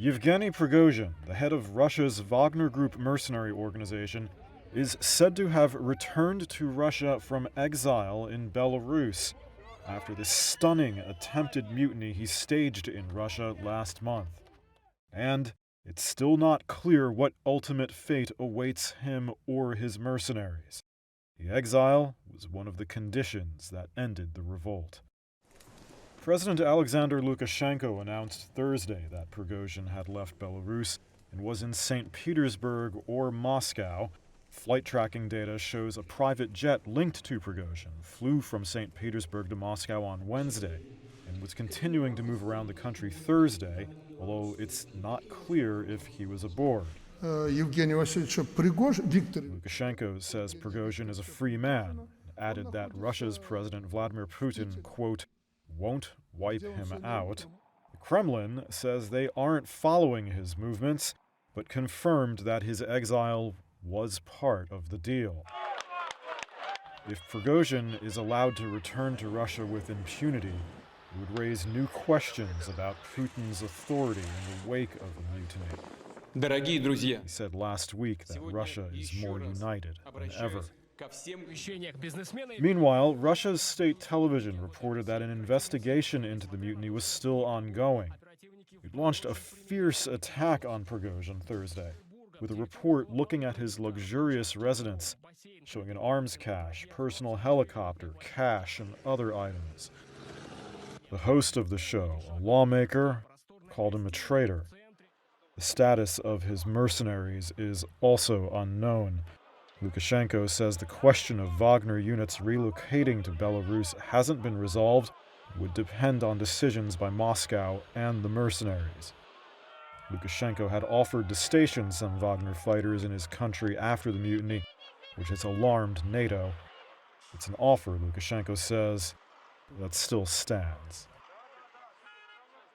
Yevgeny Prigozhin, the head of Russia's Wagner Group mercenary organization, is said to have returned to Russia from exile in Belarus after the stunning attempted mutiny he staged in Russia last month. And it's still not clear what ultimate fate awaits him or his mercenaries. The exile was one of the conditions that ended the revolt. President Alexander Lukashenko announced Thursday that Prigozhin had left Belarus and was in St. Petersburg or Moscow. Flight tracking data shows a private jet linked to Prigozhin flew from St. Petersburg to Moscow on Wednesday and was continuing to move around the country Thursday, although it's not clear if he was aboard. Lukashenko says Prigozhin is a free man, and added that Russia's President Vladimir Putin, quote, won't wipe him out. The Kremlin says they aren't following his movements, but confirmed that his exile was part of the deal. If Prigozhin is allowed to return to Russia with impunity, it would raise new questions about Putin's authority in the wake of the mutiny. He said last week that Russia is more united than ever. Meanwhile, Russia's state television reported that an investigation into the mutiny was still ongoing. It launched a fierce attack on Prigozhin Thursday, with a report looking at his luxurious residence, showing an arms cache, personal helicopter, cash, and other items. The host of the show, a lawmaker, called him a traitor. The status of his mercenaries is also unknown. Lukashenko says the question of Wagner units relocating to Belarus hasn't been resolved and would depend on decisions by Moscow and the mercenaries. Lukashenko had offered to station some Wagner fighters in his country after the mutiny, which has alarmed NATO. It's an offer, Lukashenko says, that still stands.